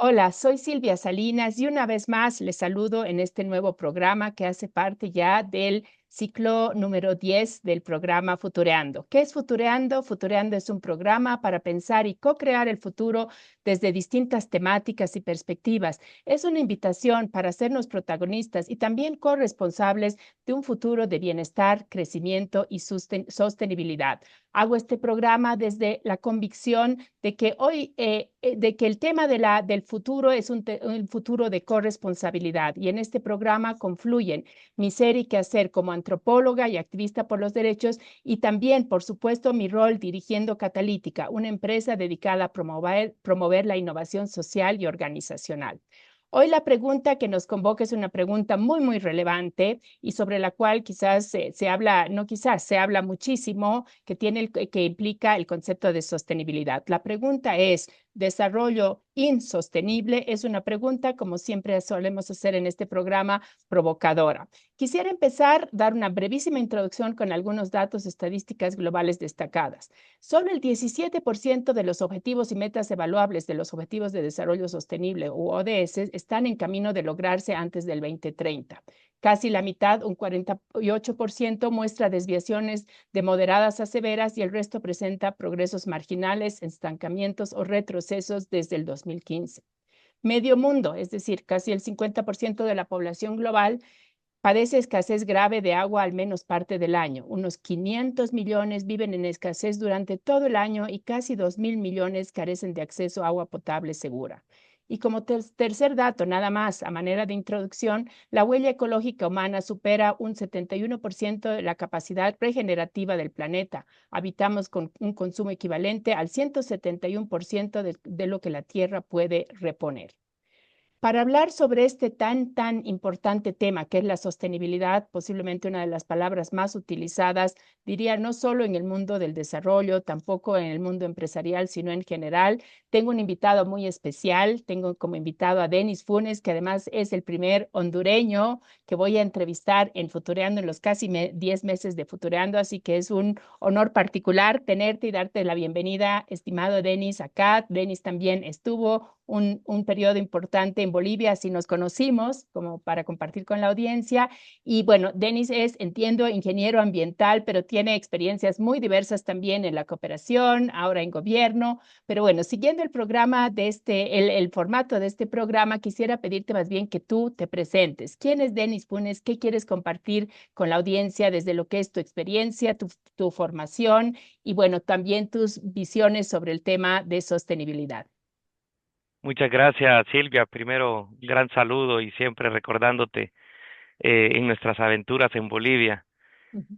Hola, soy Silvia Salinas y una vez más les saludo en este nuevo programa que hace parte ya del ciclo número 10 del programa Futureando. ¿Qué es Futureando? Futureando es un programa para pensar y co-crear el futuro desde distintas temáticas y perspectivas. Es una invitación para hacernos protagonistas y también corresponsables de un futuro de bienestar, crecimiento y sostenibilidad. Hago este programa desde la convicción de que de que el tema del futuro es un futuro de corresponsabilidad y en este programa confluyen mi ser y quehacer como antropóloga y activista por los derechos y también, por supuesto, mi rol dirigiendo Catalítica, una empresa dedicada a promover la innovación social y organizacional. Hoy la pregunta que nos convoca es una pregunta muy relevante y sobre la cual quizás se habla, no quizás, se habla muchísimo, que implica el concepto de sostenibilidad. La pregunta es, ¿desarrollo insostenible? Es una pregunta, como siempre solemos hacer en este programa, provocadora. Quisiera empezar, dar una brevísima introducción con algunos datos estadísticas globales destacadas. Solo el 17% de los objetivos y metas evaluables de los Objetivos de Desarrollo Sostenible u ODS están en camino de lograrse antes del 2030. Casi la mitad, un 48%, muestra desviaciones de moderadas a severas y el resto presenta progresos marginales, estancamientos o retrocesos desde el 2015. Medio mundo, es decir, casi el 50% de la población global, padece escasez grave de agua al menos parte del año. Unos 500 millones viven en escasez durante todo el año y casi 2.000 millones carecen de acceso a agua potable segura. Y como tercer dato, nada más, a manera de introducción, la huella ecológica humana supera un 71% de la capacidad regenerativa del planeta. Habitamos con un consumo equivalente al 171% de lo que la Tierra puede reponer. Para hablar sobre este tan importante tema que es la sostenibilidad, posiblemente una de las palabras más utilizadas, diría no solo en el mundo del desarrollo, tampoco en el mundo empresarial, sino en general, tengo un invitado muy especial. Tengo como invitado a Denis Funes, que además es el primer hondureño que voy a entrevistar en Futureando en los casi 10 meses de Futureando, así que es un honor particular tenerte y darte la bienvenida, estimado Denis, acá. Denis también estuvo un periodo importante en Bolivia, así nos conocimos, como para compartir con la audiencia. Y bueno, Denis es, entiendo, ingeniero ambiental, pero tiene experiencias muy diversas también en la cooperación, ahora en gobierno. Pero bueno, siguiendo el programa el formato de este programa, quisiera pedirte más bien que tú te presentes. ¿Quién es Denis Funes? ¿Qué quieres compartir con la audiencia desde lo que es tu experiencia, tu formación y bueno, también tus visiones sobre el tema de sostenibilidad? Muchas gracias, Silvia. Primero, un gran saludo y siempre recordándote en nuestras aventuras en Bolivia. Ujú.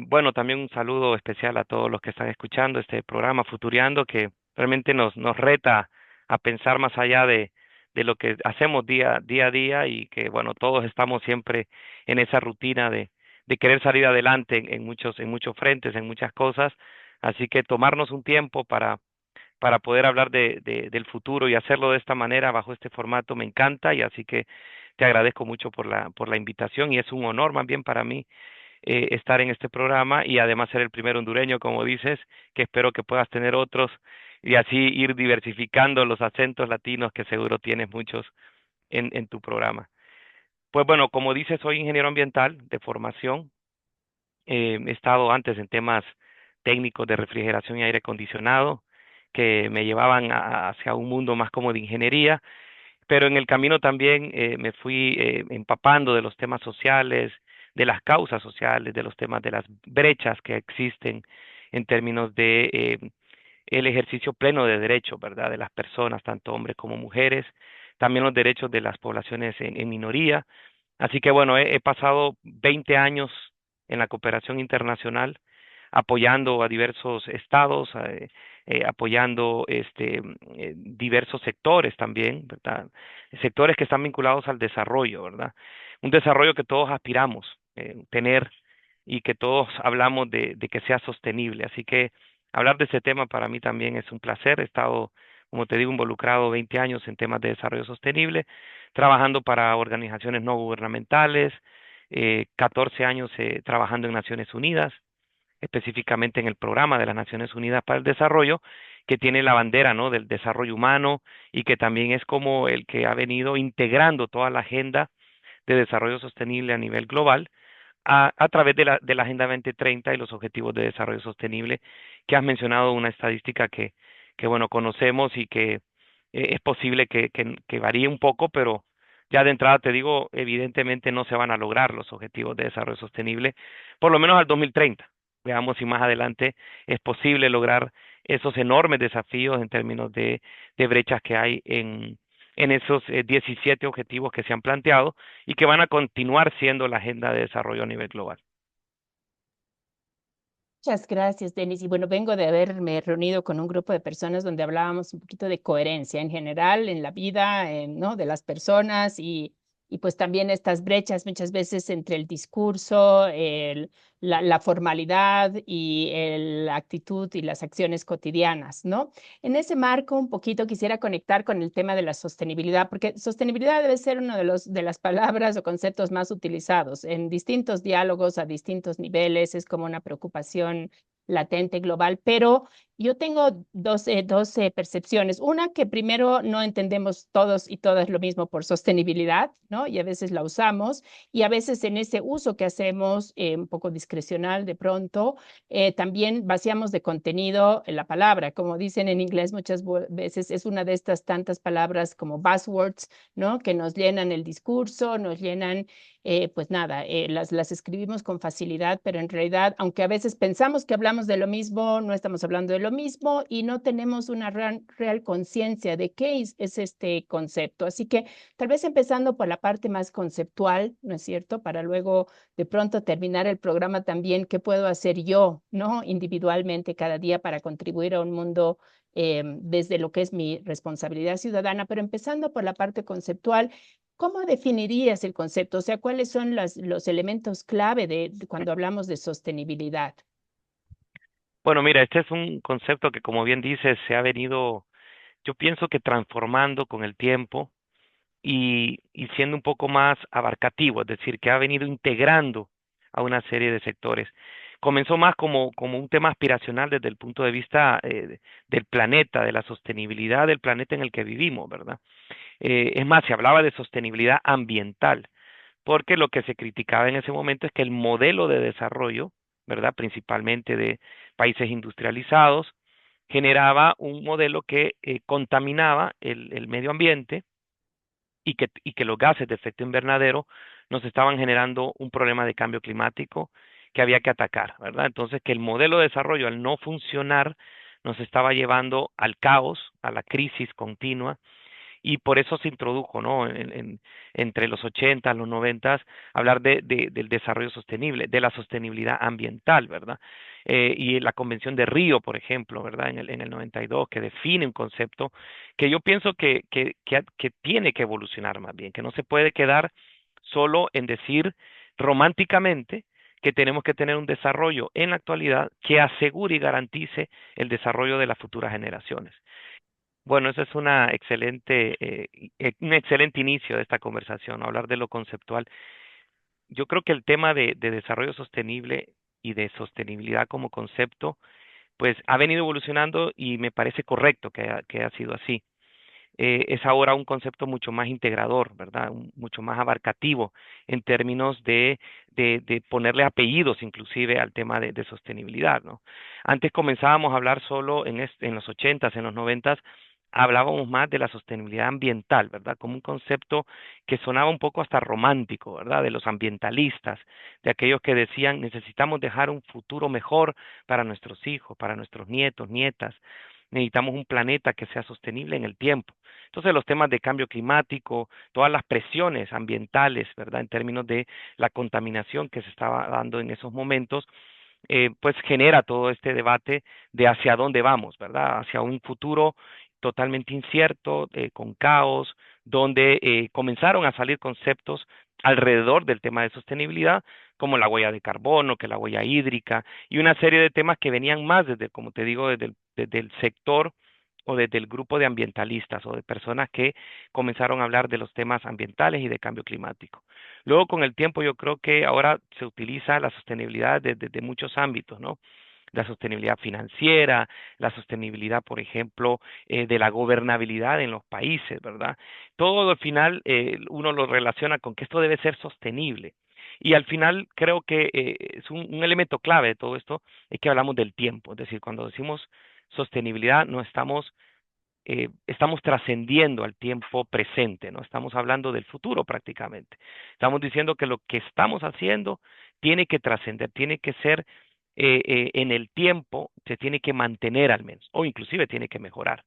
Bueno, también un saludo especial a todos los que están escuchando este programa Futuriando, que realmente nos reta a pensar más allá de lo que hacemos día a día y que, bueno, todos estamos siempre en esa rutina de querer salir adelante en muchos frentes, en muchas cosas. Así que tomarnos un tiempo para poder hablar del futuro y hacerlo de esta manera, bajo este formato, me encanta y así que te agradezco mucho por la invitación y es un honor más bien para mí estar en este programa y además ser el primer hondureño, como dices, que espero que puedas tener otros y así ir diversificando los acentos latinos que seguro tienes muchos en tu programa. Pues bueno, como dices, soy ingeniero ambiental de formación. He estado antes en temas técnicos de refrigeración y aire acondicionado que me llevaban hacia un mundo más como de ingeniería, pero en el camino también me fui empapando de los temas sociales, de las causas sociales, de los temas de las brechas que existen en términos de el ejercicio pleno de derechos, ¿verdad? De las personas, tanto hombres como mujeres, también los derechos de las poblaciones en minoría. Así que bueno, he pasado 20 años en la cooperación internacional, apoyando a diversos estados, apoyando diversos sectores también, ¿verdad? Sectores que están vinculados al desarrollo, ¿verdad? Un desarrollo que todos aspiramos tener y que todos hablamos de que sea sostenible. Así que hablar de ese tema para mí también es un placer. He estado, como te digo, involucrado 20 años en temas de desarrollo sostenible, trabajando para organizaciones no gubernamentales, 14 años trabajando en Naciones Unidas, específicamente en el programa de las Naciones Unidas para el Desarrollo, que tiene la bandera, ¿no? Del desarrollo humano y que también es como el que ha venido integrando toda la agenda de desarrollo sostenible a nivel global a través de la Agenda 2030 y los Objetivos de Desarrollo Sostenible, que has mencionado una estadística que bueno, conocemos y que es posible que varíe un poco, pero ya de entrada te digo, evidentemente no se van a lograr los Objetivos de Desarrollo Sostenible, por lo menos al 2030. Veamos si más adelante es posible lograr esos enormes desafíos en términos de brechas que hay en esos 17 objetivos que se han planteado y que van a continuar siendo la agenda de desarrollo a nivel global. Muchas gracias, Denis. Y bueno, vengo de haberme reunido con un grupo de personas donde hablábamos un poquito de coherencia en general en la vida, ¿no? De las personas y pues también estas brechas muchas veces entre el discurso, la formalidad y la actitud y las acciones cotidianas, ¿no? En ese marco, un poquito quisiera conectar con el tema de la sostenibilidad, porque sostenibilidad debe ser uno de las palabras o conceptos más utilizados en distintos diálogos a distintos niveles. Es como una preocupación latente global, pero yo tengo dos percepciones. Una, que primero no entendemos todos y todas lo mismo por sostenibilidad, ¿no? Y a veces la usamos, y a veces en ese uso que hacemos, un poco discrecional de pronto, también vaciamos de contenido la palabra. Como dicen en inglés muchas veces, es una de estas tantas palabras como buzzwords, ¿no? Que nos llenan el discurso, nos llenan, pues nada, las escribimos con facilidad, pero en realidad, aunque a veces pensamos que hablamos de lo mismo, no estamos hablando de lo mismo y no tenemos una real conciencia de qué es este concepto. Así que tal vez empezando por la parte más conceptual, ¿no es cierto? Para luego de pronto terminar el programa también, ¿qué puedo hacer yo, ¿no? Individualmente cada día para contribuir a un mundo desde lo que es mi responsabilidad ciudadana, pero empezando por la parte conceptual. ¿Cómo definirías el concepto? O sea, ¿cuáles son los elementos clave de cuando hablamos de sostenibilidad? Bueno, mira, este es un concepto que, como bien dices, se ha venido, yo pienso que transformando con el tiempo y siendo un poco más abarcativo, es decir, que ha venido integrando a una serie de sectores. Comenzó más como un tema aspiracional desde el punto de vista del planeta, de la sostenibilidad del planeta en el que vivimos, ¿verdad? Es más, se hablaba de sostenibilidad ambiental, porque lo que se criticaba en ese momento es que el modelo de desarrollo, ¿verdad? Principalmente de países industrializados, generaba un modelo que contaminaba el medio ambiente y que los gases de efecto invernadero nos estaban generando un problema de cambio climático que había que atacar, ¿verdad? Entonces, que el modelo de desarrollo al no funcionar nos estaba llevando al caos, a la crisis continua, y por eso se introdujo, ¿no? Entre los 80, los 90, hablar del desarrollo sostenible, de la sostenibilidad ambiental, ¿verdad? Y la Convención de Río, por ejemplo, ¿verdad? En el 92, que define un concepto que yo pienso que tiene que evolucionar más bien, que no se puede quedar solo en decir románticamente que tenemos que tener un desarrollo en la actualidad que asegure y garantice el desarrollo de las futuras generaciones. Bueno, eso es un excelente inicio de esta conversación, ¿no? Hablar de lo conceptual. Yo creo que el tema de desarrollo sostenible y de sostenibilidad como concepto, pues ha venido evolucionando y me parece correcto que ha sido así. Es ahora un concepto mucho más integrador, ¿verdad? Mucho más abarcativo en términos de ponerle apellidos inclusive al tema de sostenibilidad, ¿no? Antes comenzábamos a hablar solo en los 80s, en los 90s, hablábamos más de la sostenibilidad ambiental, ¿verdad? Como un concepto que sonaba un poco hasta romántico, ¿verdad? De los ambientalistas, de aquellos que decían necesitamos dejar un futuro mejor para nuestros hijos, para nuestros nietos, nietas. Necesitamos un planeta que sea sostenible en el tiempo. Entonces, los temas de cambio climático, todas las presiones ambientales, ¿verdad? En términos de la contaminación que se estaba dando en esos momentos, pues genera todo este debate de hacia dónde vamos, ¿verdad? Hacia un futuro totalmente incierto, con caos, donde comenzaron a salir conceptos alrededor del tema de sostenibilidad, como la huella de carbono, que la huella hídrica, y una serie de temas que venían más desde, como te digo, desde el sector o desde el grupo de ambientalistas o de personas que comenzaron a hablar de los temas ambientales y de cambio climático. Luego, con el tiempo, yo creo que ahora se utiliza la sostenibilidad desde muchos ámbitos, ¿no? la sostenibilidad financiera, la sostenibilidad, por ejemplo, de la gobernabilidad en los países, ¿verdad? Todo al final uno lo relaciona con que esto debe ser sostenible. Y al final creo que es un elemento clave de todo esto, es que hablamos del tiempo. Es decir, cuando decimos sostenibilidad, no estamos trascendiendo al tiempo presente, ¿no? Estamos hablando del futuro prácticamente. Estamos diciendo que lo que estamos haciendo tiene que trascender, tiene que ser en el tiempo, se tiene que mantener al menos, o inclusive tiene que mejorar.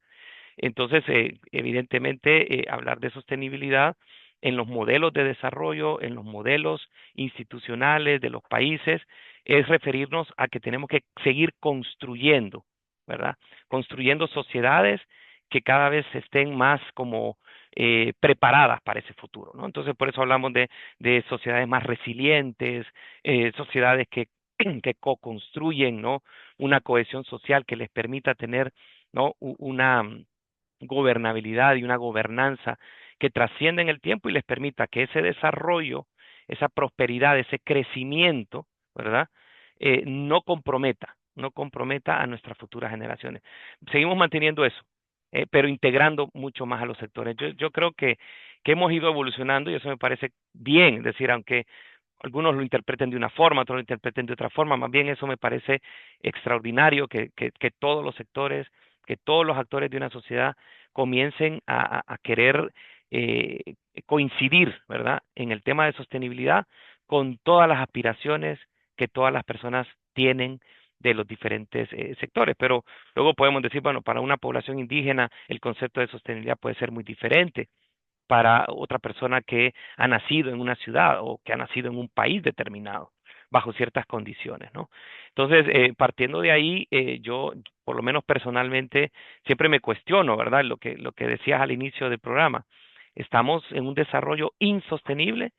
Entonces, evidentemente, hablar de sostenibilidad en los modelos de desarrollo, en los modelos institucionales de los países, es referirnos a que tenemos que seguir construyendo, ¿verdad? Construyendo sociedades que cada vez estén más como preparadas para ese futuro, ¿no? Entonces, por eso hablamos de sociedades más resilientes, sociedades que co-construyen, ¿no? Una cohesión social que les permita tener, ¿no? Una gobernabilidad y una gobernanza que trascienda en el tiempo y les permita que ese desarrollo, esa prosperidad, ese crecimiento, ¿verdad? No comprometa a nuestras futuras generaciones. Seguimos manteniendo eso, pero integrando mucho más a los sectores. Yo creo que hemos ido evolucionando y eso me parece bien, es decir, aunque algunos lo interpreten de una forma, otros lo interpreten de otra forma, más bien eso me parece extraordinario que todos los sectores, que todos los actores de una sociedad comiencen a querer eh, coincidir, ¿verdad?, en el tema de sostenibilidad con todas las aspiraciones que todas las personas tienen de los diferentes sectores. Pero luego podemos decir, bueno, para una población indígena el concepto de sostenibilidad puede ser muy diferente para otra persona que ha nacido en una ciudad o que ha nacido en un país determinado, bajo ciertas condiciones, ¿no? Entonces, partiendo de ahí, yo, por lo menos personalmente, siempre me cuestiono, ¿verdad? Lo que decías al inicio del programa. ¿Estamos en un desarrollo insostenible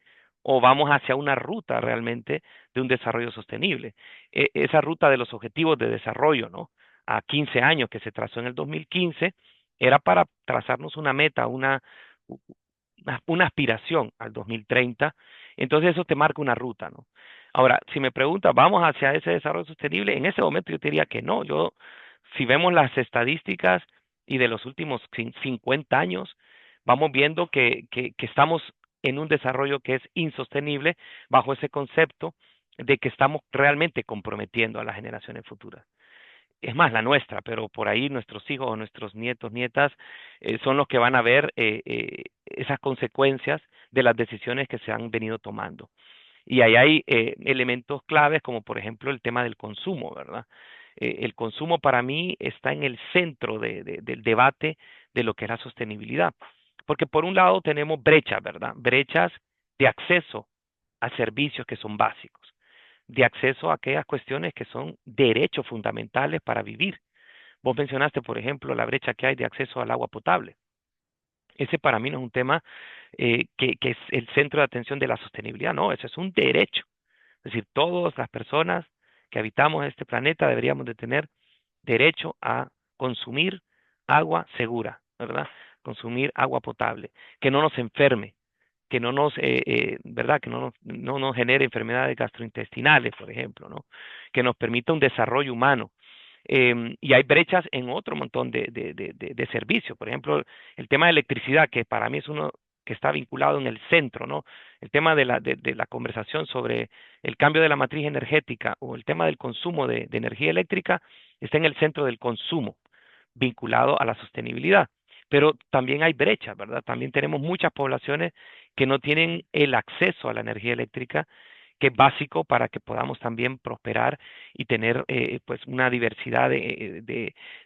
o vamos hacia una ruta realmente de un desarrollo sostenible? Esa ruta de los objetivos de desarrollo, ¿no? A 15 años que se trazó en el 2015, era para trazarnos una meta, una aspiración al 2030, entonces eso te marca una ruta, ¿no? Ahora, si me preguntas, ¿vamos hacia ese desarrollo sostenible? En ese momento yo te diría que no. Si vemos las estadísticas y de los últimos 50 años, vamos viendo que estamos en un desarrollo que es insostenible bajo ese concepto de que estamos realmente comprometiendo a las generaciones futuras. Es más, la nuestra, pero por ahí nuestros hijos o nuestros nietos, nietas, son los que van a ver esas consecuencias de las decisiones que se han venido tomando. Y ahí hay elementos claves como por ejemplo el tema del consumo, ¿verdad? El consumo para mí está en el centro del debate de lo que es la sostenibilidad. Porque por un lado tenemos brechas, ¿verdad? Brechas de acceso a servicios que son básicos, de acceso a aquellas cuestiones que son derechos fundamentales para vivir. Vos mencionaste, por ejemplo, la brecha que hay de acceso al agua potable. Ese para mí no es un tema que es el centro de atención de la sostenibilidad, no, eso es un derecho. Es decir, todas las personas que habitamos este planeta deberíamos de tener derecho a consumir agua segura, ¿verdad? Consumir agua potable, que no nos enferme, que no nos, ¿verdad? Que no nos genere enfermedades gastrointestinales, por ejemplo, ¿no? Que nos permita un desarrollo humano. Y hay brechas en otro montón de servicios. Por ejemplo, el tema de electricidad, que para mí es uno que está vinculado en el centro, ¿no? El tema de la conversación sobre el cambio de la matriz energética o el tema del consumo de energía eléctrica está en el centro del consumo, vinculado a la sostenibilidad. Pero también hay brechas, ¿verdad? También tenemos muchas poblaciones que no tienen el acceso a la energía eléctrica, que es básico para que podamos también prosperar y tener pues una diversidad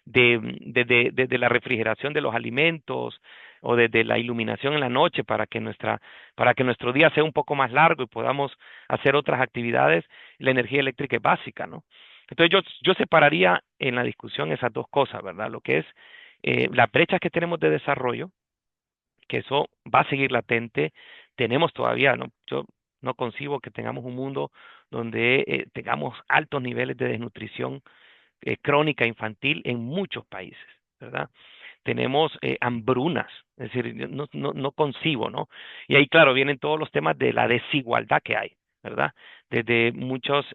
desde la refrigeración de los alimentos o desde la iluminación en la noche para que nuestro día sea un poco más largo y podamos hacer otras actividades. La energía eléctrica es básica, ¿no? Entonces yo separaría en la discusión esas dos cosas, ¿verdad? Lo que es las brechas que tenemos de desarrollo, que eso va a seguir latente. Tenemos todavía, ¿no? Yo no concibo que tengamos un mundo donde tengamos altos niveles de desnutrición crónica infantil en muchos países, ¿verdad? Tenemos hambrunas, es decir, yo no concibo, ¿no? Y ahí, claro, vienen todos los temas de la desigualdad que hay, ¿verdad? Desde muchas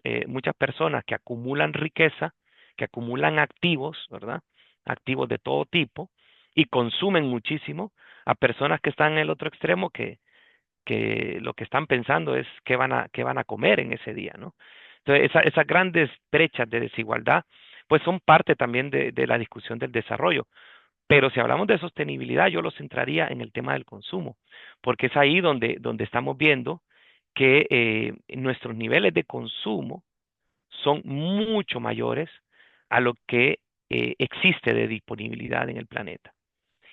personas que acumulan riqueza que acumulan activos, ¿verdad? Activos de todo tipo y consumen muchísimo, a personas que están en el otro extremo que lo que están pensando es qué van a comer en ese día, ¿no? Entonces, esas grandes brechas de desigualdad, pues son parte también de la discusión del desarrollo. Pero si hablamos de sostenibilidad, yo lo centraría en el tema del consumo, porque es ahí donde estamos viendo que nuestros niveles de consumo son mucho mayores a lo que existe de disponibilidad en el planeta.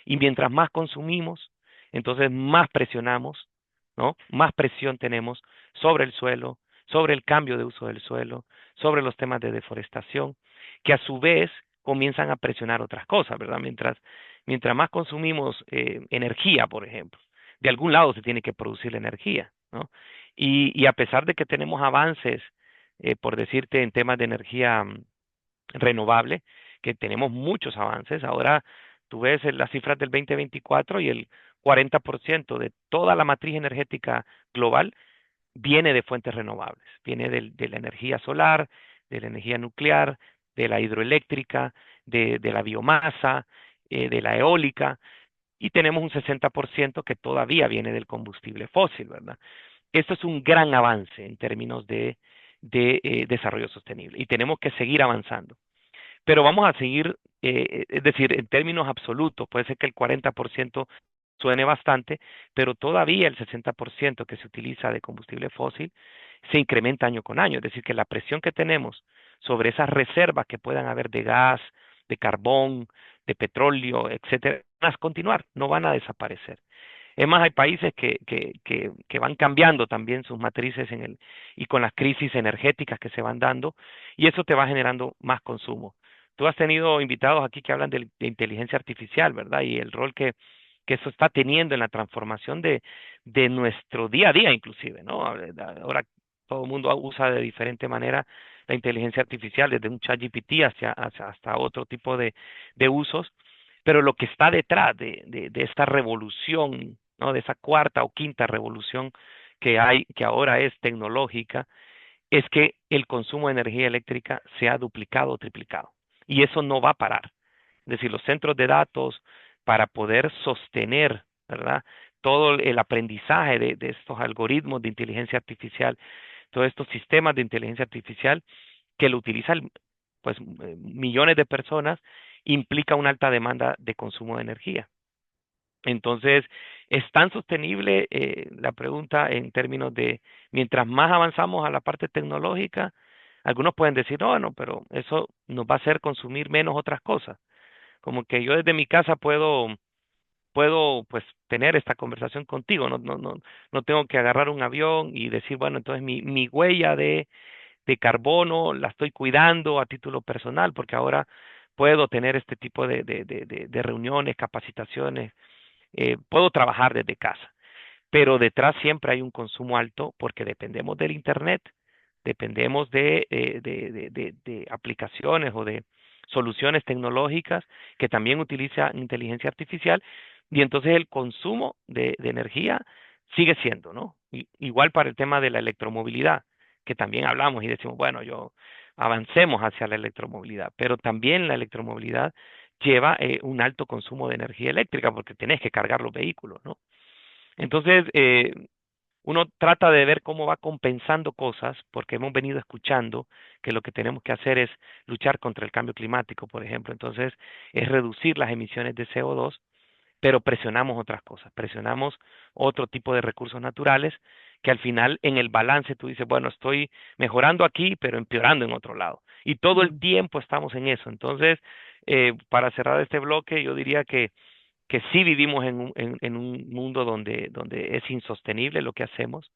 Y mientras más consumimos, entonces más presionamos, ¿no? Más presión tenemos sobre el suelo, sobre el cambio de uso del suelo, sobre los temas de deforestación, que a su vez comienzan a presionar otras cosas, ¿verdad? Mientras más consumimos energía, por ejemplo, de algún lado se tiene que producir la energía, ¿no? Y a pesar de que tenemos avances, por decirte, en temas de energía renovable, que tenemos muchos avances. Ahora tú ves las cifras del 2024 y el 40% de toda la matriz energética global viene de fuentes renovables, viene de la energía solar, de la energía nuclear, de la hidroeléctrica, de la biomasa, de la eólica, y tenemos un 60% que todavía viene del combustible fósil, ¿verdad? Esto es un gran avance en términos de desarrollo sostenible y tenemos que seguir avanzando. Pero vamos a seguir, es decir, en términos absolutos, puede ser que el 40% suene bastante, pero todavía el 60% que se utiliza de combustible fósil se incrementa año con año. Es decir, que la presión que tenemos sobre esas reservas que puedan haber de gas, de carbón, de petróleo, etcétera, van a continuar, no van a desaparecer. Es más, hay países que van cambiando también sus matrices y con las crisis energéticas que se van dando, y eso te va generando más consumo. Tú has tenido invitados aquí que hablan de inteligencia artificial, ¿verdad? Y el rol que eso está teniendo en la transformación de nuestro día a día, inclusive, ¿no? Ahora todo el mundo usa de diferente manera la inteligencia artificial, desde un ChatGPT hasta otro tipo de usos, pero lo que está detrás de esta revolución, ¿no? De esa cuarta o quinta revolución que hay, que ahora es tecnológica, es que el consumo de energía eléctrica se ha duplicado o triplicado. Y eso no va a parar. Es decir, los centros de datos para poder sostener, ¿verdad? Todo el aprendizaje de estos algoritmos de inteligencia artificial, todos estos sistemas de inteligencia artificial que lo utilizan pues millones de personas, implica una alta demanda de consumo de energía. Entonces, ¿es tan sostenible la pregunta en términos de mientras más avanzamos a la parte tecnológica? Algunos pueden decir, no, no, pero eso nos va a hacer consumir menos otras cosas. Como que yo desde mi casa puedo pues tener esta conversación contigo, no tengo que agarrar un avión y decir, bueno, entonces mi huella de carbono la estoy cuidando a título personal, porque ahora puedo tener este tipo de reuniones, capacitaciones, puedo trabajar desde casa, pero detrás siempre hay un consumo alto porque dependemos del Internet, dependemos de aplicaciones o de soluciones tecnológicas que también utilizan inteligencia artificial y entonces el consumo de energía sigue siendo, ¿no? Igual para el tema de la electromovilidad, que también hablamos y decimos, bueno, yo avancemos hacia la electromovilidad, pero también la electromovilidad lleva un alto consumo de energía eléctrica porque tenés que cargar los vehículos, ¿no? Entonces, uno trata de ver cómo va compensando cosas, porque hemos venido escuchando que lo que tenemos que hacer es luchar contra el cambio climático, por ejemplo. Entonces, es reducir las emisiones de CO2, pero presionamos otras cosas, presionamos otro tipo de recursos naturales que al final en el balance tú dices, bueno, estoy mejorando aquí, pero empeorando en otro lado. Y todo el tiempo estamos en eso. Entonces, para cerrar este bloque, yo diría que sí vivimos en un mundo donde es insostenible lo que hacemos,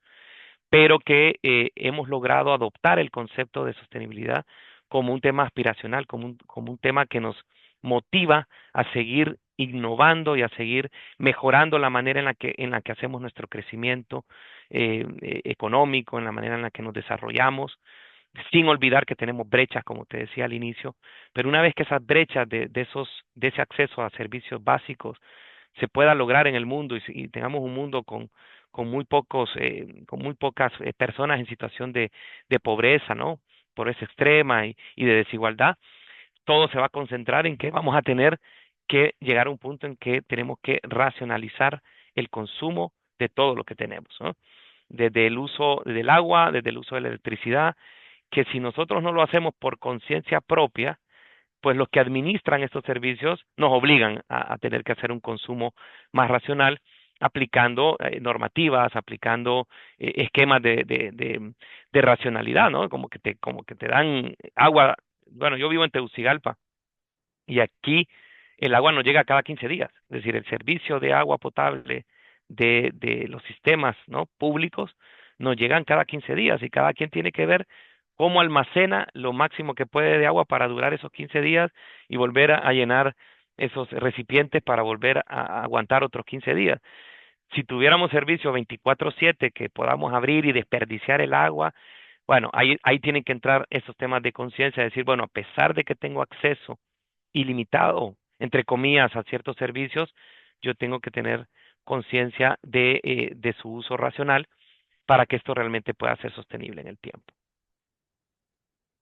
pero que hemos logrado adoptar el concepto de sostenibilidad como un tema aspiracional, como un tema que nos motiva a seguir innovando y a seguir mejorando la manera en la que hacemos nuestro crecimiento económico, en la manera en la que nos desarrollamos, sin olvidar que tenemos brechas, como te decía al inicio, pero una vez que esas brechas de ese acceso a servicios básicos se pueda lograr en el mundo y tengamos un mundo con muy pocas personas en situación de pobreza, ¿no? Pobreza extrema y de desigualdad, todo se va a concentrar en que vamos a tener que llegar a un punto en que tenemos que racionalizar el consumo de todo lo que tenemos, ¿no? Desde el uso del agua, desde el uso de la electricidad, que si nosotros no lo hacemos por conciencia propia, pues los que administran estos servicios nos obligan a tener que hacer un consumo más racional, aplicando normativas, aplicando esquemas de racionalidad, ¿no? Como que te dan agua. Bueno, yo vivo en Tegucigalpa y aquí el agua nos llega cada 15 días, es decir, el servicio de agua potable de los sistemas, ¿no?, públicos nos llegan cada 15 días y cada quien tiene que ver cómo almacena lo máximo que puede de agua para durar esos 15 días y volver a llenar esos recipientes para volver a aguantar otros 15 días. Si tuviéramos servicio 24/7 que podamos abrir y desperdiciar el agua, bueno, ahí tienen que entrar esos temas de conciencia, decir, bueno, a pesar de que tengo acceso ilimitado, entre comillas, a ciertos servicios, yo tengo que tener conciencia de su uso racional para que esto realmente pueda ser sostenible en el tiempo.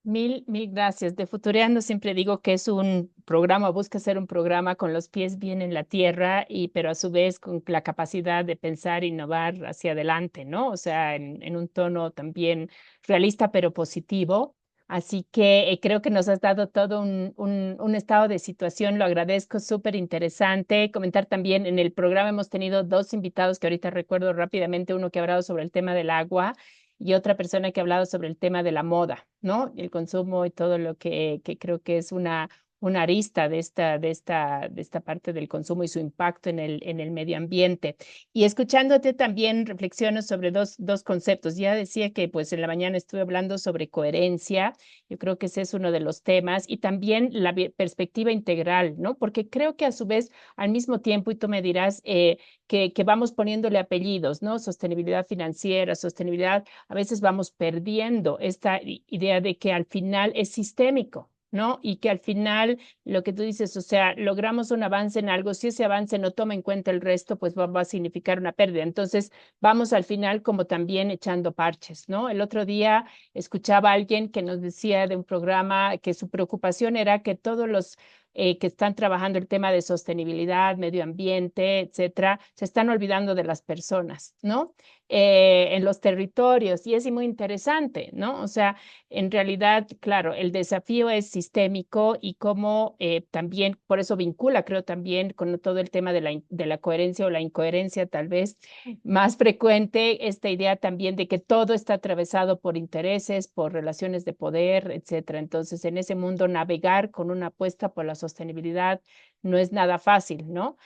Mil gracias. De Futureando siempre digo que es un programa, busca ser un programa con los pies bien en la tierra y pero a su vez con la capacidad de pensar, innovar hacia adelante, ¿no? O sea, en un tono también realista pero positivo. Así que creo que nos has dado todo un estado de situación, lo agradezco, súper interesante. Comentar también, en el programa hemos tenido dos invitados que ahorita recuerdo rápidamente, uno que ha hablado sobre el tema del agua y otra persona que ha hablado sobre el tema de la moda, ¿no? El consumo y todo lo que creo que es una arista de esta parte del consumo y su impacto en el medio ambiente. Y escuchándote también reflexiono sobre dos conceptos. Ya decía que pues en la mañana estuve hablando sobre coherencia. Yo creo que ese es uno de los temas y también la perspectiva integral, ¿no? Porque creo que a su vez, al mismo tiempo, y tú me dirás, que vamos poniéndole apellidos, ¿no? Sostenibilidad financiera, sostenibilidad, a veces vamos perdiendo esta idea de que al final es sistémico, ¿no? Y que al final lo que tú dices, o sea, logramos un avance en algo, si ese avance no toma en cuenta el resto, pues va a significar una pérdida. Entonces, vamos al final como también echando parches, ¿no? El otro día escuchaba a alguien que nos decía de un programa que su preocupación era que todos los que están trabajando el tema de sostenibilidad, medio ambiente, etcétera, se están olvidando de las personas, ¿no? En los territorios, y es muy interesante, ¿no? O sea, en realidad, claro, el desafío es sistémico y cómo también, por eso vincula, creo también con todo el tema de la coherencia o la incoherencia, tal vez más frecuente, esta idea también de que todo está atravesado por intereses, por relaciones de poder, etcétera. Entonces, en ese mundo, navegar con una apuesta por la sostenibilidad no es nada fácil, ¿no?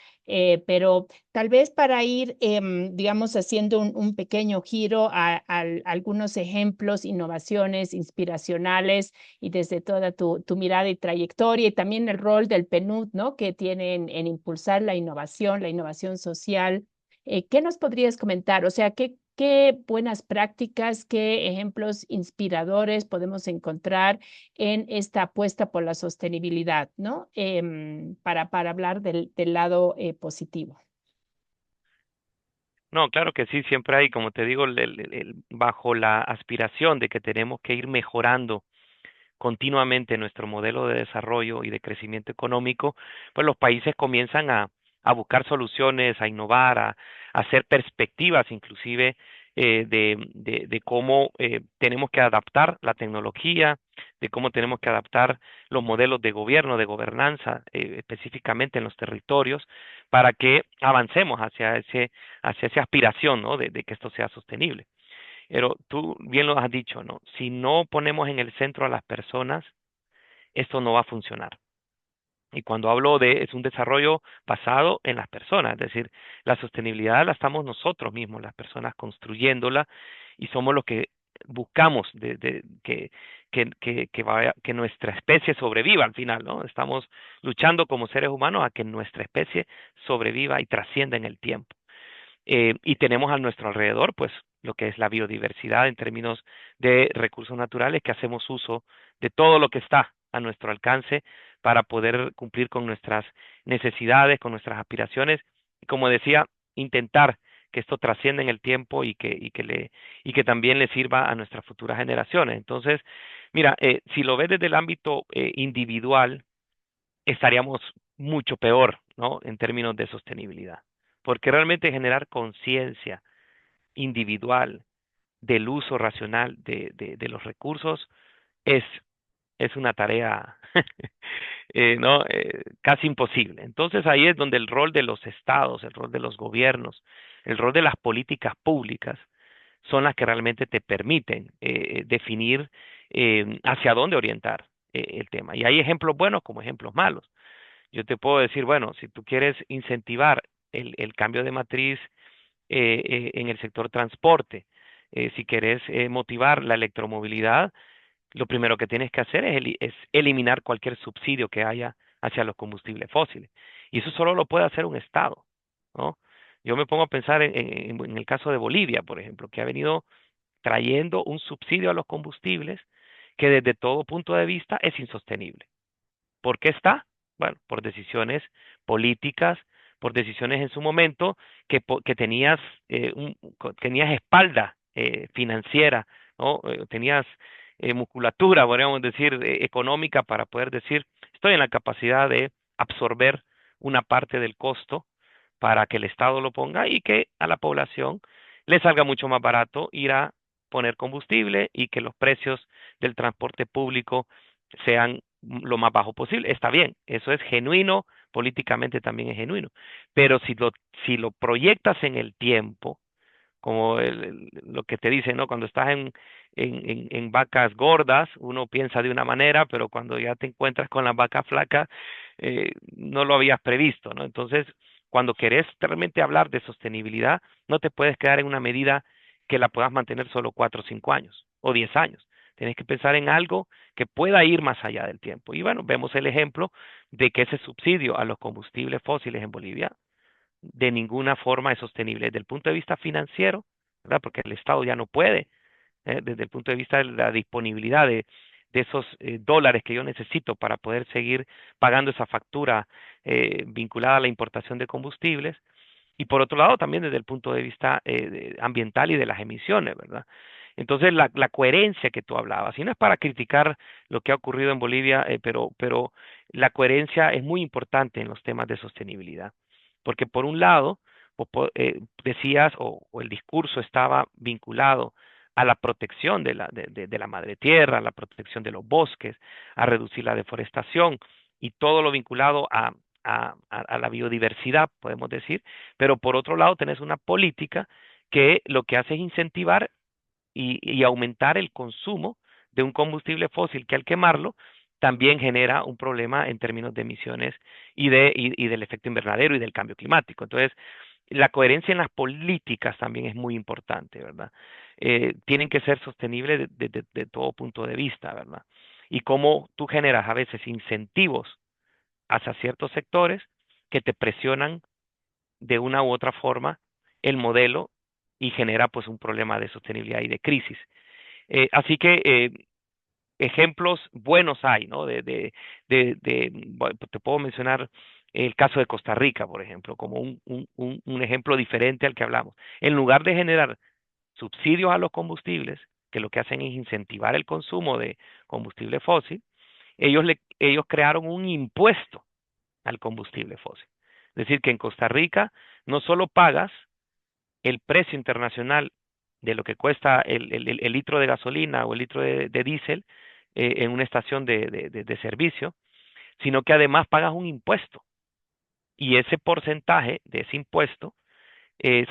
Pero tal vez para ir, digamos, haciendo un pequeño giro a algunos ejemplos, innovaciones inspiracionales y desde toda tu mirada y trayectoria y también el rol del PNUD, ¿no? Que tiene en impulsar la innovación social. ¿Qué nos podrías comentar? O sea, ¿qué buenas prácticas, qué ejemplos inspiradores podemos encontrar en esta apuesta por la sostenibilidad, ¿no? Para hablar del lado positivo. No, claro que sí, siempre hay, como te digo, bajo la aspiración de que tenemos que ir mejorando continuamente nuestro modelo de desarrollo y de crecimiento económico, pues los países comienzan a buscar soluciones, a innovar, a hacer perspectivas inclusive de cómo tenemos que adaptar la tecnología, de cómo tenemos que adaptar los modelos de gobierno, de gobernanza, específicamente en los territorios, para que avancemos hacia esa aspiración, ¿no?, de que esto sea sostenible. Pero tú bien lo has dicho, ¿no? Si no ponemos en el centro a las personas, esto no va a funcionar. Y cuando hablo de, es un desarrollo basado en las personas, es decir, la sostenibilidad la estamos nosotros mismos, las personas construyéndola y somos los que buscamos que nuestra especie sobreviva al final, ¿no? Estamos luchando como seres humanos a que nuestra especie sobreviva y trascienda en el tiempo. Y tenemos a nuestro alrededor, pues, lo que es la biodiversidad en términos de recursos naturales, que hacemos uso de todo lo que está a nuestro alcance para poder cumplir con nuestras necesidades, con nuestras aspiraciones, y como decía, intentar que esto trascienda en el tiempo y que también le sirva a nuestras futuras generaciones. Entonces, mira, si lo ves desde el ámbito individual, estaríamos mucho peor, ¿no? En términos de sostenibilidad. Porque realmente generar conciencia individual del uso racional de los recursos es, es una tarea ¿no? Casi imposible. Entonces ahí es donde el rol de los estados, el rol de los gobiernos, el rol de las políticas públicas son las que realmente te permiten definir hacia dónde orientar el tema. Y hay ejemplos buenos como ejemplos malos. Yo te puedo decir, bueno, si tú quieres incentivar el cambio de matriz en el sector transporte, si quieres motivar la electromovilidad, lo primero que tienes que hacer es eliminar cualquier subsidio que haya hacia los combustibles fósiles. Y eso solo lo puede hacer un Estado, ¿no? Yo me pongo a pensar en el caso de Bolivia, por ejemplo, que ha venido trayendo un subsidio a los combustibles que desde todo punto de vista es insostenible. ¿Por qué está? Bueno, por decisiones políticas, por decisiones en su momento que tenías, tenías espalda financiera, ¿no? Tenías musculatura, podríamos decir, económica para poder decir, estoy en la capacidad de absorber una parte del costo para que el Estado lo ponga y que a la población le salga mucho más barato ir a poner combustible y que los precios del transporte público sean lo más bajo posible. Está bien, eso es genuino, políticamente también es genuino, pero si lo proyectas en el tiempo, como lo que te dicen, ¿no? Cuando estás en vacas gordas, uno piensa de una manera, pero cuando ya te encuentras con las vacas flacas, no lo habías previsto, ¿no? Entonces, cuando querés realmente hablar de sostenibilidad, no te puedes quedar en una medida que la puedas mantener solo 4 o 5 años o 10 años. Tienes que pensar en algo que pueda ir más allá del tiempo. Y bueno, vemos el ejemplo de que ese subsidio a los combustibles fósiles en Bolivia de ninguna forma es sostenible desde el punto de vista financiero, ¿verdad? Porque el Estado ya no puede, desde el punto de vista de la disponibilidad de esos dólares que yo necesito para poder seguir pagando esa factura vinculada a la importación de combustibles. Y por otro lado, también desde el punto de vista ambiental y de las emisiones, ¿verdad? Entonces, la coherencia que tú hablabas, y no es para criticar lo que ha ocurrido en Bolivia, pero la coherencia es muy importante en los temas de sostenibilidad. Porque por un lado, decías, o el discurso estaba vinculado a la protección de la madre tierra, a la protección de los bosques, a reducir la deforestación y todo lo vinculado a la biodiversidad, podemos decir, pero por otro lado tenés una política que lo que hace es incentivar y aumentar el consumo de un combustible fósil que al quemarlo también genera un problema en términos de emisiones y del efecto invernadero y del cambio climático. Entonces, la coherencia en las políticas también es muy importante, ¿verdad? Tienen que ser sostenibles de todo punto de vista, ¿verdad? Y cómo tú generas a veces incentivos hacia ciertos sectores que te presionan de una u otra forma el modelo y genera pues un problema de sostenibilidad y de crisis. Así que ejemplos buenos hay, ¿no? Bueno, te puedo mencionar el caso de Costa Rica, por ejemplo, como un ejemplo diferente al que hablamos. En lugar de generar subsidios a los combustibles, que lo que hacen es incentivar el consumo de combustible fósil, ellos crearon un impuesto al combustible fósil. Es decir, que en Costa Rica no solo pagas el precio internacional de lo que cuesta el litro de gasolina o el litro de diésel en una estación de servicio, sino que además pagas un impuesto. Y ese porcentaje de ese impuesto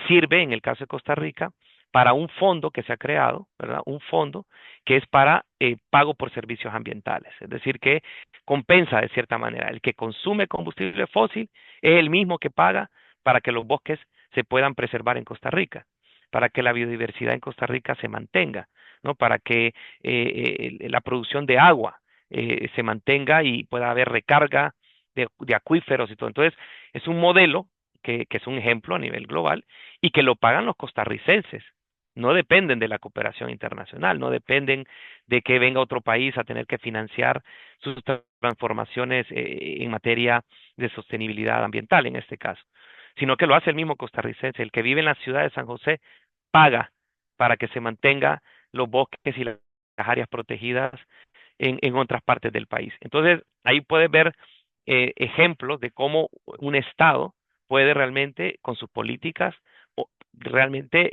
sirve, en el caso de Costa Rica, para un fondo que se ha creado, ¿verdad? Un fondo que es para pago por servicios ambientales, es decir, que compensa de cierta manera. El que consume combustible fósil es el mismo que paga para que los bosques se puedan preservar en Costa Rica, para que la biodiversidad en Costa Rica se mantenga, ¿no? Para que la producción de agua se mantenga y pueda haber recarga de acuíferos y todo. Entonces, es un modelo que es un ejemplo a nivel global y que lo pagan los costarricenses. No dependen de la cooperación internacional, no dependen de que venga otro país a tener que financiar sus transformaciones en materia de sostenibilidad ambiental, en este caso, sino que lo hace el mismo costarricense. El que vive en la ciudad de San José paga para que se mantenga los bosques y las áreas protegidas en otras partes del país. Entonces, ahí puedes ver ejemplos de cómo un Estado puede realmente, con sus políticas, realmente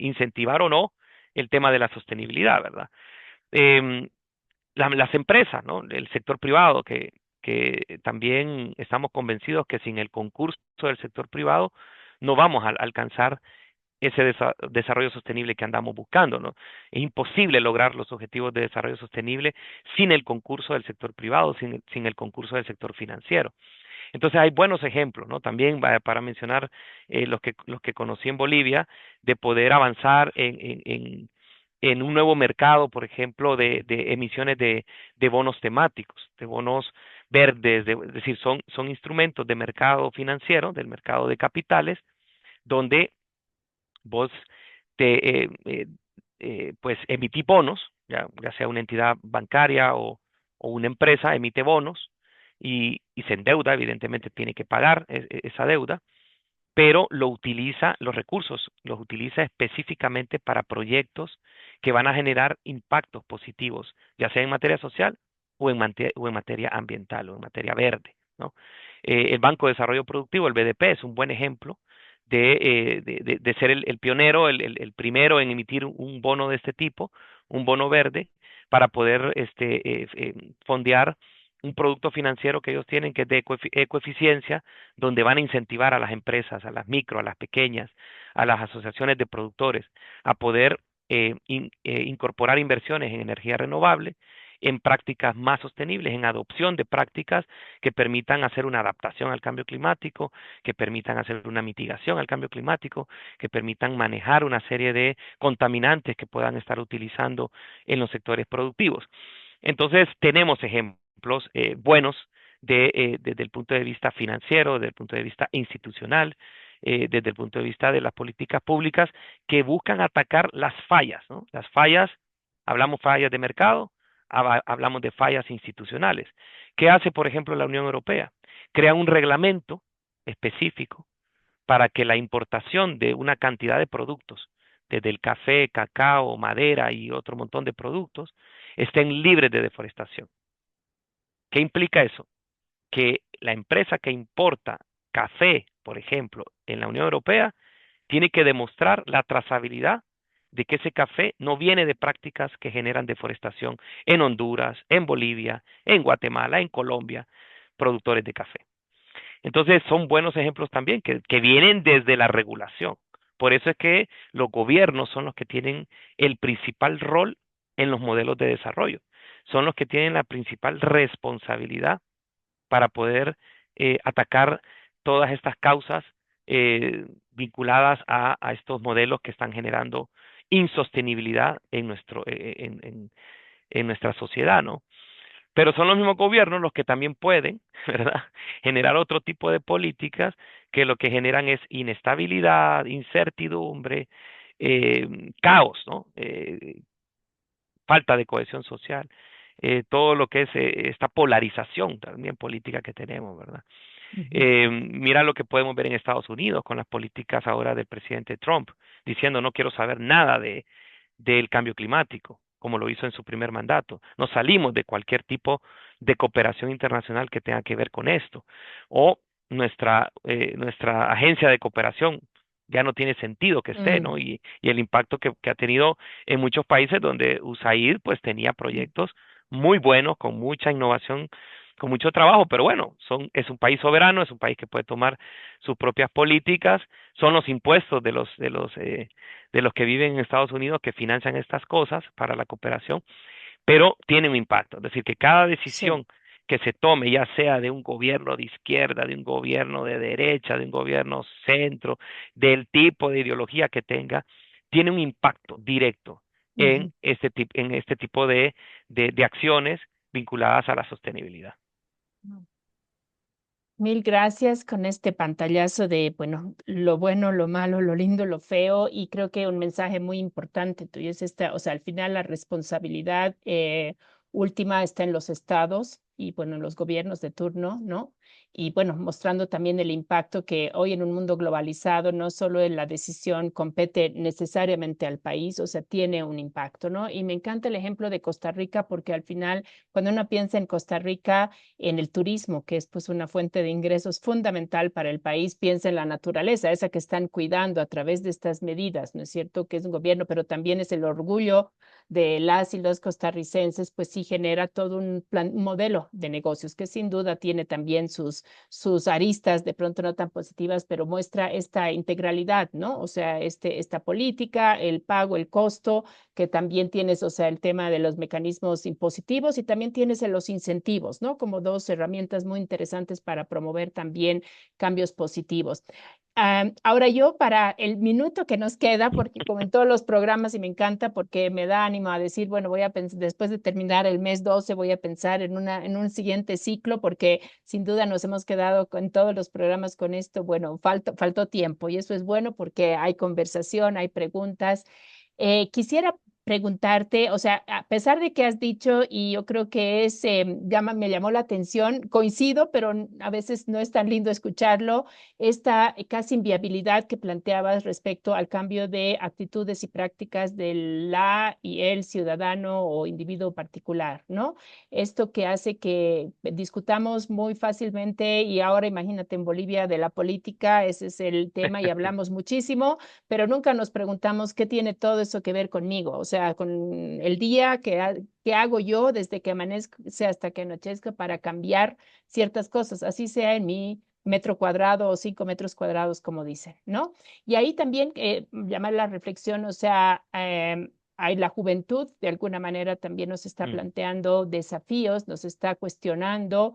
incentivar o no el tema de la sostenibilidad, ¿verdad? Em, las empresas, ¿no? El sector privado, que también estamos convencidos que sin el concurso del sector privado no vamos a alcanzar ese desarrollo sostenible que andamos buscando, ¿no? Es imposible lograr los objetivos de desarrollo sostenible sin el concurso del sector privado, sin el concurso del sector financiero. Entonces hay buenos ejemplos, ¿no? También para mencionar los que conocí en Bolivia, de poder avanzar en un nuevo mercado, por ejemplo, de emisiones de bonos temáticos, de bonos verdes, es decir, son instrumentos de mercado financiero, del mercado de capitales, donde vos pues emitís bonos, ya sea una entidad bancaria o una empresa emite bonos y se endeuda, evidentemente tiene que pagar esa deuda, pero lo utiliza, los recursos los utiliza específicamente para proyectos que van a generar impactos positivos, ya sea en materia social o en materia ambiental o en materia verde, ¿no? El Banco de Desarrollo Productivo, el BDP, es un buen ejemplo de ser el pionero, el primero en emitir un bono de este tipo, un bono verde, para poder fondear un producto financiero que ellos tienen que es de ecoeficiencia, donde van a incentivar a las empresas, a las micro, a las pequeñas, a las asociaciones de productores, a poder incorporar inversiones en energía renovable, en prácticas más sostenibles, en adopción de prácticas que permitan hacer una adaptación al cambio climático, que permitan hacer una mitigación al cambio climático, que permitan manejar una serie de contaminantes que puedan estar utilizando en los sectores productivos. Entonces, tenemos ejemplos buenos desde el punto de vista financiero, desde el punto de vista institucional, desde el punto de vista de las políticas públicas que buscan atacar las fallas, ¿no? Las fallas, hablamos fallas de mercado, hablamos de fallas institucionales. ¿Qué hace, por ejemplo, la Unión Europea? Crea un reglamento específico para que la importación de una cantidad de productos, desde el café, cacao, madera y otro montón de productos, estén libres de deforestación. ¿Qué implica eso? Que la empresa que importa café, por ejemplo, en la Unión Europea, tiene que demostrar la trazabilidad de que ese café no viene de prácticas que generan deforestación en Honduras, en Bolivia, en Guatemala, en Colombia, productores de café. Entonces son buenos ejemplos también que vienen desde la regulación. Por eso es que los gobiernos son los que tienen el principal rol en los modelos de desarrollo. Son los que tienen la principal responsabilidad para poder atacar todas estas causas vinculadas a estos modelos que están generando insostenibilidad en nuestra sociedad, ¿no? Pero son los mismos gobiernos los que también pueden, ¿verdad?, generar otro tipo de políticas que lo que generan es inestabilidad, incertidumbre, caos, ¿no? Falta de cohesión social, todo lo que es esta polarización también política que tenemos, ¿verdad? Ujú. Mira lo que podemos ver en Estados Unidos con las políticas ahora del presidente Trump, diciendo no quiero saber nada del cambio climático, como lo hizo en su primer mandato. Nos salimos de cualquier tipo de cooperación internacional que tenga que ver con esto. O nuestra agencia de cooperación ya no tiene sentido que esté, Mm. ¿no? Y el impacto que ha tenido en muchos países donde USAID pues tenía proyectos muy buenos, con mucha innovación, con mucho trabajo, pero bueno, es un país soberano, es un país que puede tomar sus propias políticas, son los impuestos de los que viven en Estados Unidos que financian estas cosas para la cooperación, pero tiene un impacto. Es decir, que cada Sí. decisión que se tome, ya sea de un gobierno de izquierda, de un gobierno de derecha, de un gobierno centro, del tipo de ideología que tenga, tiene un impacto directo Ujú. en este tipo de acciones vinculadas a la sostenibilidad. Mil gracias con este pantallazo de, lo bueno, lo malo, lo lindo, lo feo, y creo que un mensaje muy importante tuyo es esta, o sea, al final la responsabilidad última está en los estados y, en los gobiernos de turno, ¿no? y bueno, mostrando también el impacto que hoy en un mundo globalizado no solo en la decisión compete necesariamente al país, o sea, tiene un impacto, ¿no? Y me encanta el ejemplo de Costa Rica porque al final, cuando uno piensa en Costa Rica, en el turismo, que es pues una fuente de ingresos fundamental para el país, piensa en la naturaleza, esa que están cuidando a través de estas medidas, ¿no es cierto? Que es un gobierno, pero también es el orgullo de las y los costarricenses, pues sí genera todo un plan, un modelo de negocios que sin duda tiene también sus aristas, de pronto no tan positivas, pero muestra esta integralidad, ¿no? O sea, esta política, el pago, el costo, que también tienes, o sea, el tema de los mecanismos impositivos y también tienes los incentivos, ¿no? Como dos herramientas muy interesantes para promover también cambios positivos. Ahora yo para el minuto que nos queda, porque como en todos los programas y me encanta porque me da ánimo a decir, bueno, voy a pensar, después de terminar el mes 12 voy a pensar en un siguiente ciclo porque sin duda nos hemos quedado con todos los programas con esto, bueno, faltó tiempo y eso es bueno porque hay conversación, hay preguntas. Quisiera preguntarte, o sea, a pesar de que has dicho, y yo creo que me llamó la atención, coincido, pero a veces no es tan lindo escucharlo, esta casi inviabilidad que planteabas respecto al cambio de actitudes y prácticas de la y el ciudadano o individuo particular, ¿no? Esto que hace que discutamos muy fácilmente y ahora imagínate en Bolivia de la política, ese es el tema y Sí. hablamos muchísimo, pero nunca nos preguntamos qué tiene todo eso que ver conmigo, o sea, con el día que hago yo desde que amanece hasta que anochezca para cambiar ciertas cosas, así sea en mi metro cuadrado o 5 metros cuadrados, como dicen, ¿no? Y ahí también llamar la reflexión, o sea, hay la juventud, de alguna manera también nos está Mm. planteando desafíos, nos está cuestionando,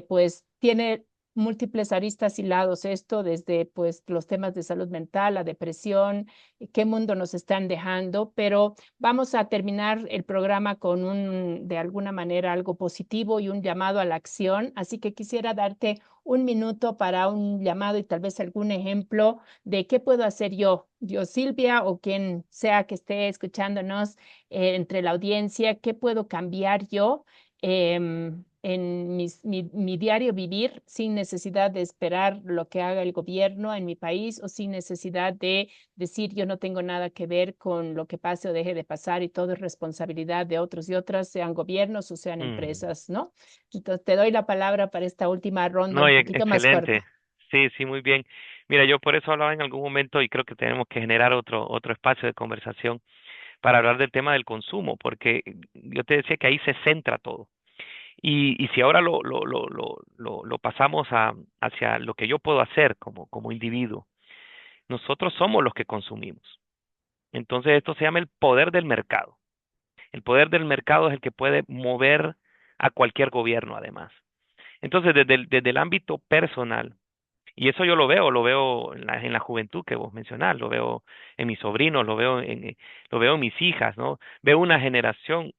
pues tiene múltiples aristas y lados esto, desde pues los temas de salud mental, la depresión, qué mundo nos están dejando, pero vamos a terminar el programa con de alguna manera, algo positivo y un llamado a la acción. Así que quisiera darte un minuto para un llamado y tal vez algún ejemplo de qué puedo hacer yo Silvia, o quien sea que esté escuchándonos entre la audiencia, qué puedo cambiar yo en mi diario vivir sin necesidad de esperar lo que haga el gobierno en mi país o sin necesidad de decir yo no tengo nada que ver con lo que pase o deje de pasar y todo es responsabilidad de otros y otras, sean gobiernos o sean Mm. empresas, ¿no? Entonces te doy la palabra para esta última ronda No, un y poquito más excelente. corta. Sí, sí, muy bien. Mira, yo por eso hablaba en algún momento y creo que tenemos que generar otro espacio de conversación para hablar del tema del consumo, porque yo te decía que ahí se centra todo. Y si ahora lo pasamos hacia lo que yo puedo hacer como individuo, nosotros somos los que consumimos. Entonces esto se llama el poder del mercado. El poder del mercado es el que puede mover a cualquier gobierno, además. Entonces, desde el ámbito personal, y eso yo lo veo en la juventud que vos mencionás, lo veo en mis sobrinos, lo veo en mis hijas, ¿no? Veo una generación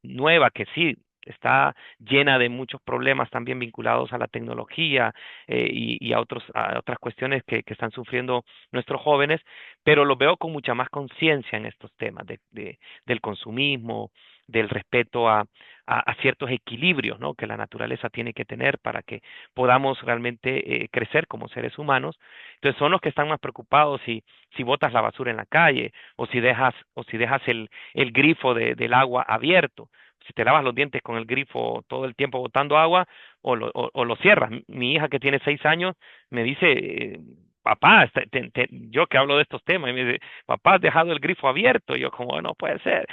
nueva que sí está llena de muchos problemas también vinculados a la tecnología y a otras cuestiones que están sufriendo nuestros jóvenes, pero lo veo con mucha más conciencia en estos temas del consumismo, del respeto a ciertos equilibrios, ¿no? Que la naturaleza tiene que tener para que podamos realmente crecer como seres humanos. Entonces son los que están más preocupados si botas la basura en la calle o si dejas el grifo del agua abierto, si te lavas los dientes con el grifo todo el tiempo botando agua o lo cierras. Mi hija que tiene 6 años me dice, papá, yo que hablo de estos temas, y me dice, papá, has dejado el grifo abierto. Y yo como, no puede ser.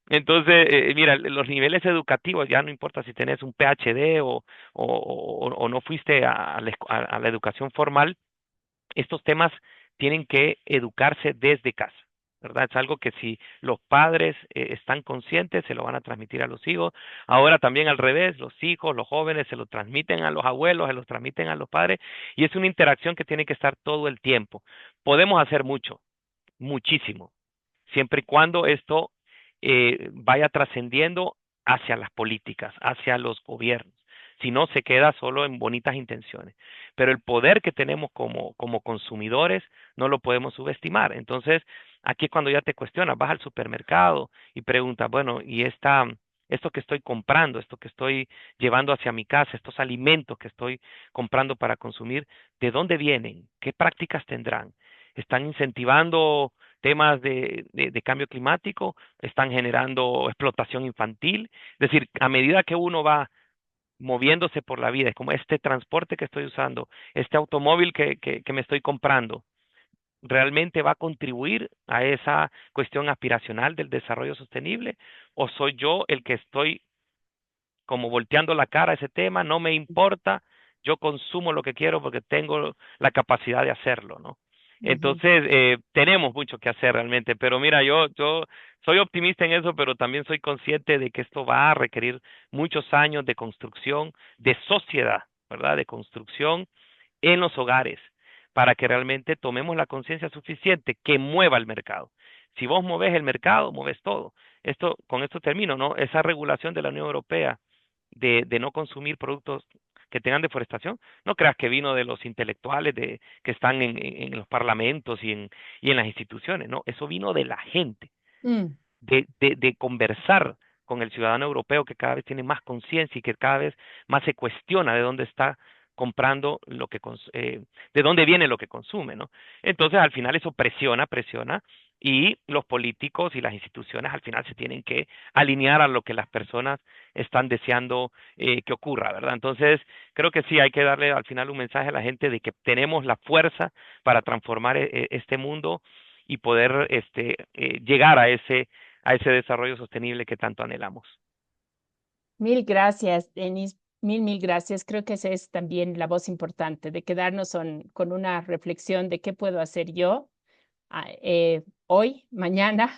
Entonces, mira, los niveles educativos, ya no importa si tenés un PhD o no fuiste a la educación formal, estos temas tienen que educarse desde casa, ¿verdad? Es algo que si los padres están conscientes, se lo van a transmitir a los hijos. Ahora también al revés, los hijos, los jóvenes se lo transmiten a los abuelos, se lo transmiten a los padres, y es una interacción que tiene que estar todo el tiempo. Podemos hacer mucho, muchísimo, siempre y cuando esto vaya trascendiendo hacia las políticas, hacia los gobiernos. Si no, se queda solo en bonitas intenciones. Pero el poder que tenemos como consumidores no lo podemos subestimar. Entonces, aquí es cuando ya te cuestionas, vas al supermercado y preguntas, bueno, ¿y esto que estoy comprando, esto que estoy llevando hacia mi casa, estos alimentos que estoy comprando para consumir, ¿de dónde vienen? ¿Qué prácticas tendrán? ¿Están incentivando temas de cambio climático? ¿Están generando explotación infantil? Es decir, a medida que uno va moviéndose por la vida, es como este transporte que estoy usando, este automóvil que me estoy comprando, ¿realmente va a contribuir a esa cuestión aspiracional del desarrollo sostenible? ¿O soy yo el que estoy como volteando la cara a ese tema? No me importa, yo consumo lo que quiero porque tengo la capacidad de hacerlo, ¿no? Ujú. Entonces, tenemos mucho que hacer realmente, pero mira, yo soy optimista en eso, pero también soy consciente de que esto va a requerir muchos años de construcción, de sociedad, ¿verdad? De construcción en los hogares, para que realmente tomemos la conciencia suficiente que mueva el mercado. Si vos mueves el mercado, mueves todo. Esto, con esto termino, ¿no? Esa regulación de la Unión Europea de no consumir productos que tengan deforestación, no creas que vino de los intelectuales que están en los parlamentos y en las instituciones, no, eso vino de la gente, Mm. de conversar con el ciudadano europeo que cada vez tiene más conciencia y que cada vez más se cuestiona de dónde está comprando de dónde viene lo que consume, ¿no? Entonces al final eso presiona y los políticos y las instituciones al final se tienen que alinear a lo que las personas están deseando que ocurra, ¿verdad? Entonces creo que sí hay que darle al final un mensaje a la gente de que tenemos la fuerza para transformar este mundo y poder llegar a ese desarrollo sostenible que tanto anhelamos. Mil gracias, Denis. Mil gracias. Creo que esa es también la voz importante, de quedarnos con una reflexión de qué puedo hacer yo hoy, mañana,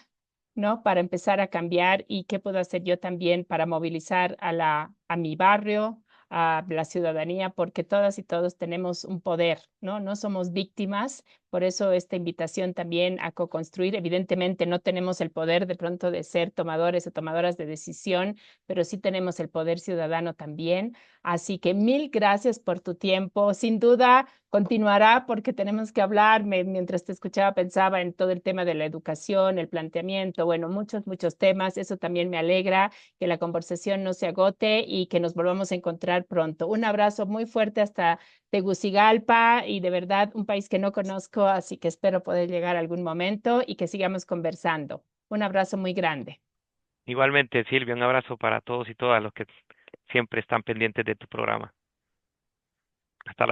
¿no? Para empezar a cambiar y qué puedo hacer yo también para movilizar a mi barrio, a la ciudadanía, porque todas y todos tenemos un poder, ¿no? No somos víctimas. Por eso esta invitación también a co-construir. Evidentemente no tenemos el poder de pronto de ser tomadores o tomadoras de decisión, pero sí tenemos el poder ciudadano también. Así que mil gracias por tu tiempo. Sin duda continuará porque tenemos que hablar. Mientras te escuchaba pensaba en todo el tema de la educación, el planteamiento, bueno, muchos temas. Eso también me alegra, que la conversación no se agote y que nos volvamos a encontrar pronto. Un abrazo muy fuerte hasta Tegucigalpa y de verdad un país que no conozco, así que espero poder llegar algún momento y que sigamos conversando. Un abrazo muy grande. Igualmente, Silvia, un abrazo para todos y todas los que siempre están pendientes de tu programa. Hasta la